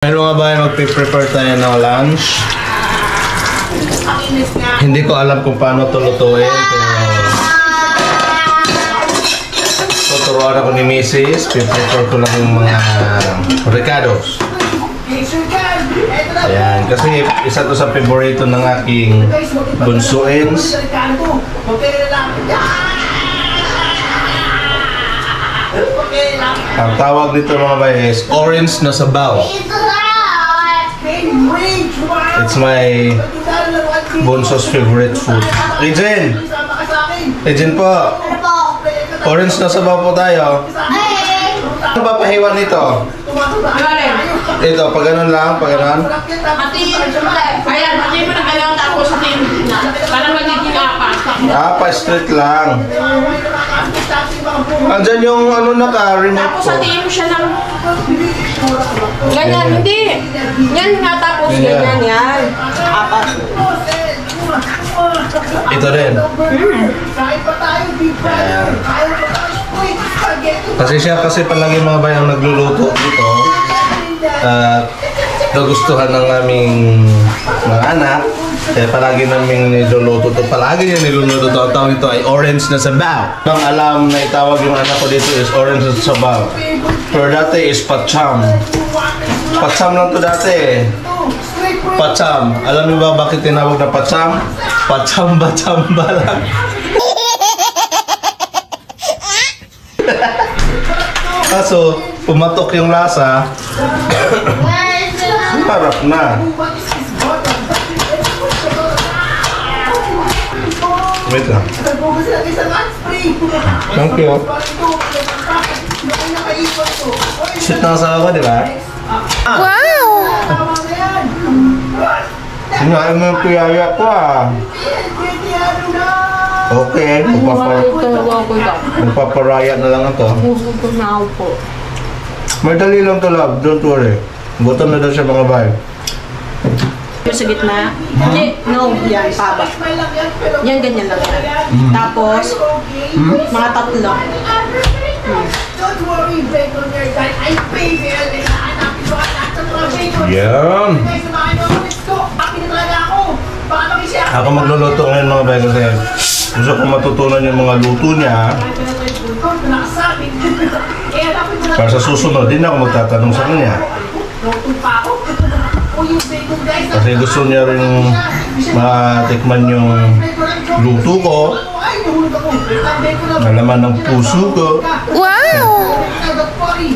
Ngayon mga bahay, magpe-prepare tayo ng lunch. Hindi ko alam kung paano ito lutuin, pero tuturuan ako ni Mrs. Prepare ko lang yung mga ricados. Ayan, kasi isa to sa favorito ng aking bunsuins. Ang tawag dito mga bahay is orange na sabaw. It's my bunso's favorite food. Regine! Regine po! Orange na sabaw po tayo. Ano ba pahiwan nito? Ito, pag ganun lang, pag ganun. Ayan, pati mo na ganun tapos parang magiging apat. Pa-straight lang. Andyan yung ano na ka, remote Tapos ko. hatiin mo siya ng ganyan, hindi. Yan nga tapos ganyan yan. Apat. Ito rin. Kasi siya palagi mga bayang nagluluto dito. Nagustuhan ng aming mga anak. Kaya palagi namin niluluto to. Palagi niya niluluto to. Ang tawag nito ay orange na sabaw. Ang alam na itawag yung anak ko dito is orange na sabaw. Pero dati is pacham. Pacham lang to dati. Pacham. Alam niyo ba bakit tinawag na pacham? Pachamba-chamba lang. Kaso, pumatok yung lasa. Harap na. Wait lang. Thank you. Shoot na sa ako, di ba? Wow! Sinahin mo yung kuyaya ko ah. Okay, magpaparaya na lang ito. Madali lang to, love. Don't worry. Gutom na daw siya mga bay. Yung sa gitna. Hindi, no. Yan, paba. Yan, ganyan lang. Tapos, mga tatlo. Yan. Ako magluluto ngayon mga bay kasi gusto ko matutunan yung mga luto niya. Para sa susunod, din ako magtatanong sa kanya. Kasi gusto niya rin matikman yung luto ko. Nalaman ng puso ko. Wow!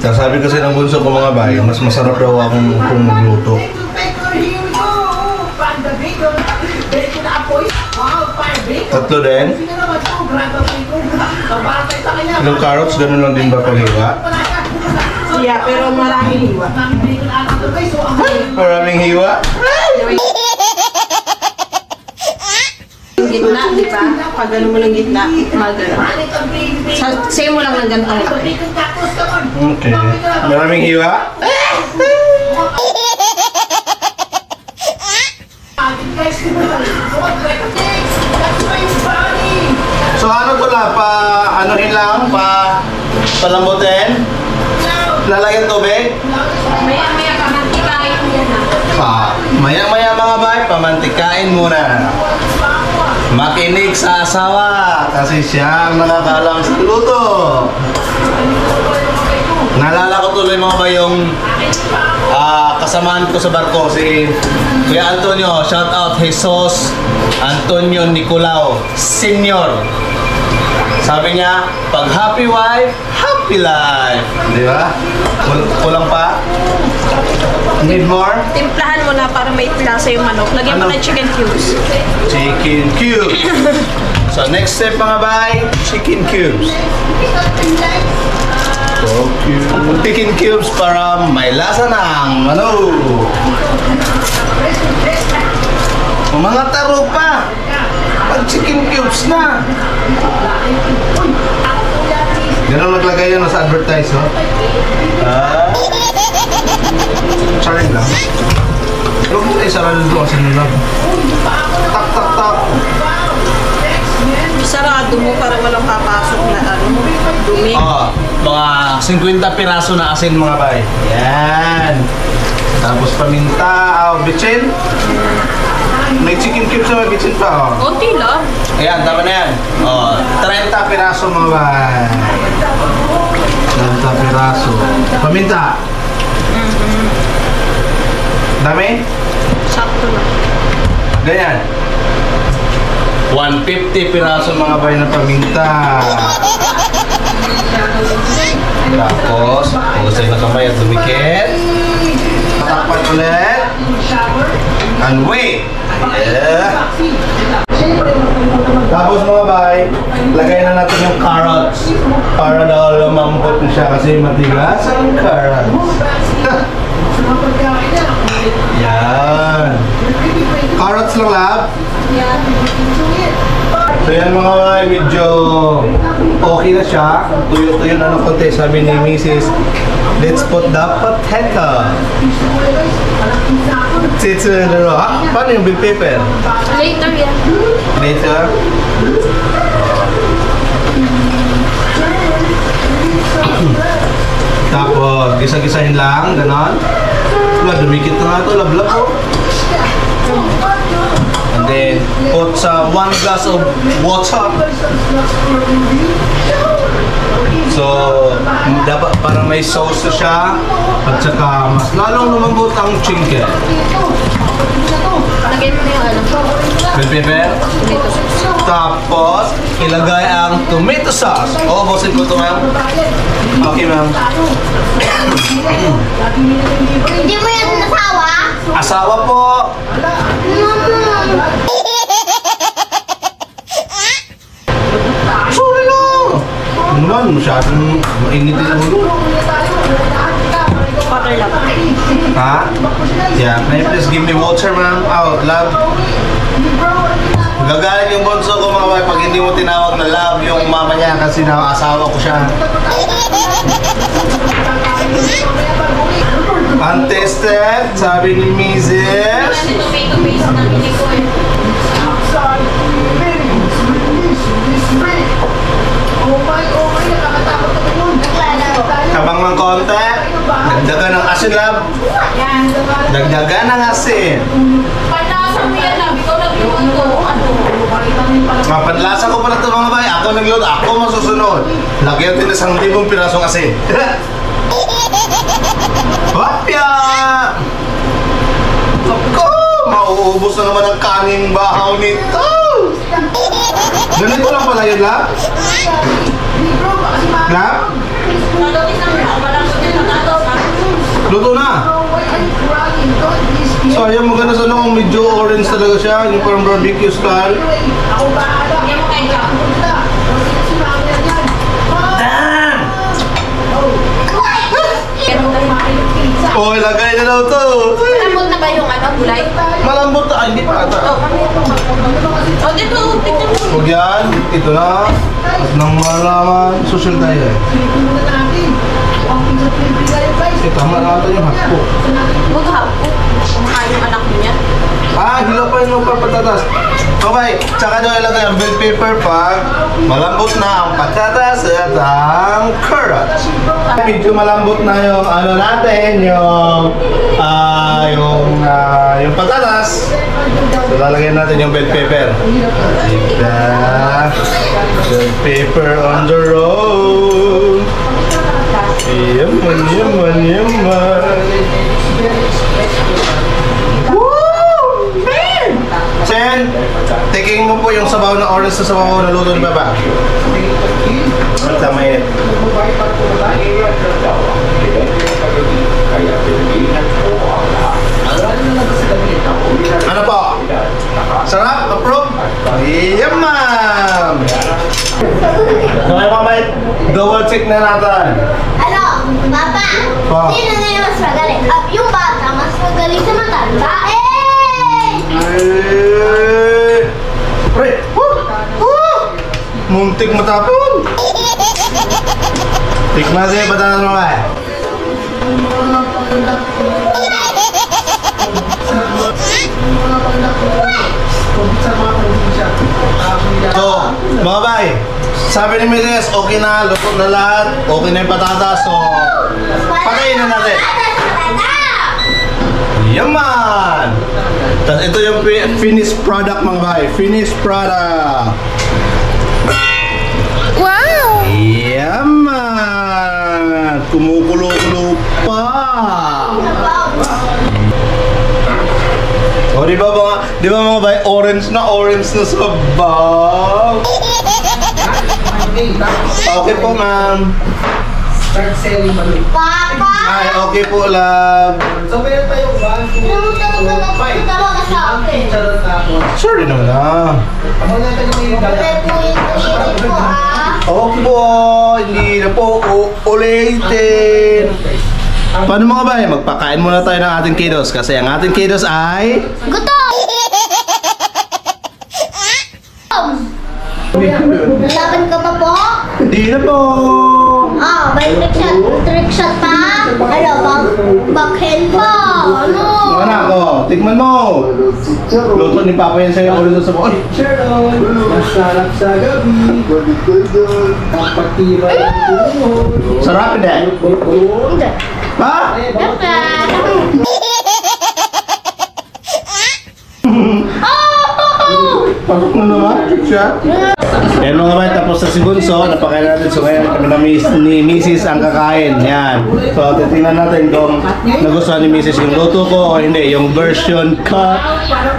Sabi kasi ng bunso ko mga bay, mas masarap daw akong kung magluto. Tatlo din? Ilang carrots, ganun lang din ba paghiwa? Yeah, pero maraming hiwa. Maraming hiwa? Yung gitna, di ba? Pag gano'n mo ng gitna, magano. Sa'yo mo lang ng ganito. Okay. Maraming hiwa? So ano to lang, anuhin lang, palambutin? Lalagyan tubig? Maya-maya pa, mantikain mo yan na. Maya-maya mga bay, pamantikain muna. Makinig sa asawa kasi siya ang nakakaalam sa luto. Naalala ko tuloy mga bay yung kasamaan ko sa barko, si Kuya Antonio. Shout out Jesus Antonio Nicolao Senior. Sabi niya, pag happy wife, happy life. Di ba? Kulang pa? Need more? Timplahan mo na para may lasa yung manok. Lagyan mo na chicken cubes. Chicken cubes. So next step mga bay, chicken cubes. So cute. Chicken cubes para may lasa ng ano. Mga taro pa. Pag chicken cubes na. Ganun naglagay yan sa advertise, no? Sorry lang. Huwag mo na isara dito kasi nila. Tak, tak, tak. Isa Isarado mo para walang papasok na dumi. Mga 50 piraso na asin mga bay. Yan. Tapos paminta, bitchin. May chicken cubes na may bitchin pa. Konti lang. Ayan, tama na yan. 30 piraso mga bay. 30 piraso. Paminta. Dami? Sakto lang. Ganyan. 150 piraso mga bay na paminta. Tapos, usay na kamay at dumikit. Takpan ulit. And wait. Yeah. Tapos mga bay, lagay na natin yung carrots para daw lumambot na siya kasi matigas ang carrots. Yan. Carrots lang, lab. So yan mga bay, medyo okay na siya. Tuyo-tuyo na ng konti. Sabi ni Mrs. Let's put the potato. Paano yung bill paper? Later yan. Later? Tapos, gisa-gisahin lang, ganon. Wala, dumikit na nga ito, lablab ko. And then, put sa 1 glass of water. So, dapat para may sauce siya at saka mas lalong lumambot ang chicken. Lagay mo na yung Bell pepper. tomato sauce. Tapos, ilagay ang tomato sauce. Bosin ko ito, ma'am. Okay, ma'am. Hindi mo yan nasawa? Asawa po. Sorry na. Ano naman, masyadong mainit din ang ulo. Water lang. Ha? Yeah, can you please give me water, ma'am? Love. Gagalit yung bunso ko mga bay pag hindi mo tinawag na love yung mama niya kasi asawa ko siya. Untested, sabi ni Mrs. Tomato paste na bili ko eh. Kabang ng konti, dagdagan ng asin, love. Dagdagan ng asin. Panlasa mo yan lang. Ikaw nagluto. Mapanlasa ko pala ito mga bay. Ako nagluto, ako masusunod. Lagyan din isang 1,000 pirasong asin. Hopya! Ako! Mauubos na naman ang kaning bahaw nito. Ganito lang pala yun, lab? Lab? Luto na! So, ayan, maganda sa kung medyo orange talaga siya. Yung parang barbecue style. Damn! Oh, ilagay na daw to. Malambot na ba yung gulay? Malambot na. Ay, hindi pa ata. Dito, tignan mo. Huwag yan. Ito na. At nang malaman. Social tayo eh. Tama na ata yung hotpo. Huwag hapo. Kumakain yung anak niya. Hilaw pa yung patatas. Okay, tsaka daw ilagay ang bell pepper pag malambot na ang patatas at ang carrots. Medyo malambot na yung ano natin, yung patatas. So, lalagyan natin yung bell pepper. Like that. Bell pepper on the road. Yaman, yaman, yaman. Woo! Man! Chen, taking mo po yung sabaw na orange sa sabaw na luto ni Baba. Tama yun. Ano po? Sarap? Approve? Yaman! So ngayon mga mate, double check na natin. Ano? Papa? Pa. Sino na yung mas magaling? Yung bata, mas magaling sa matanda. Pre! Muntik matapon! Tikman siya, batanan mo ba? So, mga bay, Sabi ni Mrs. okay na, luto na lahat. Okay na yung patatas. So, patayin na natin. Yaman! Tapos ito yung finished product mga bay. Finished product. Wow! Yaman! Kumukulo-kulo pa. O di ba mga bay, orange na sabaw. Okay po ma'am. Start selling ba? Papa! Ay, okay po love. So, meron tayong 1, 2, 3, 4, 5. Talaga sa akin. Charot na ako. Sure din naman ah. Ako natin yung Kulay po yung init ko ah. Opo, hindi na po ulitin. Paano mga bay? Magpakain muna tayo ng ating kiddos kasi ang ating kiddos ay... Gutom! Laban ka pa po? Hindi na po. Ah, may trick shot pa? Ano, backhand pa? Ano? Mga anak ko, tikman mo. Luto ni Papa yan sa'yo ulit sa buwan. Sharon, masarap sa gabi. Kapatira yung puno. Sarap din. Hindi. Ha? Dapat. Pasok na naman. Siya. Yan mga bay, tapos sa si Bunso, napakain natin. So ngayon kami na ni Mrs. ang kakain. Yan. So titingnan natin kung nagustuhan ni Mrs. yung luto ko o hindi. Yung version ka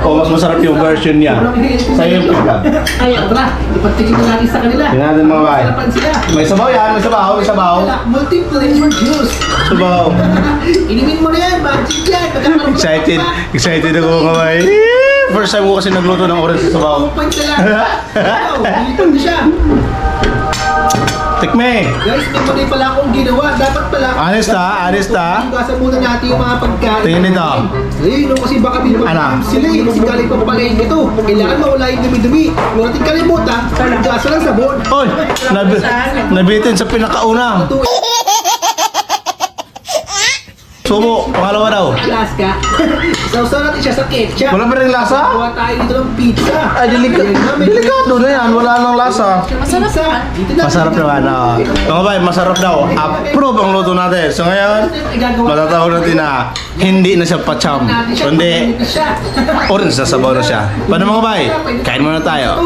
o mas masarap yung version niya. Sa'yo yung pick up. Ay, tara. Ipatikin na natin sa kanila. Tingnan natin mga bay. Sarapan sila. May sabaw yan, may sabaw, may sabaw. Wala, multi-flavor juice. Sabaw. Inumin mo na yan, magic yan. Magkakaroon ka Excited, pa. excited ako mga bay. First time ko kasi nagluto ng orange sa sabaw. 2 points na lang. Wow, dito na siya. Tikme. Guys, may mali pala akong ginawa. Dapat pala. Honest ha, honest ha. Hugasan muna natin yung mga pagkain. Tingnan nito. Eh, no, kasi baka Ano? binabagay sila eh. Kasi galing pa papalayin ito. Kailangan mawala yung dumi-dumi. Huwag natin kalimutan. Hugasan lang sabon. Oy, nabitin sa pinakauna. Ito, Subo, pangalawa daw. Alaska. Sausaw natin siya sa ketchup. Wala pa rin lasa? Gawa tayo dito ng pizza. Ay, delikado na yan. Wala nang lasa. Masarap. Masarap naman. Mga bay, masarap daw. Approve ang luto natin. So ngayon, matatawag natin na hindi na siya pacham. Kundi, orange na sabaw na siya. Paano mga bay? Kain muna tayo.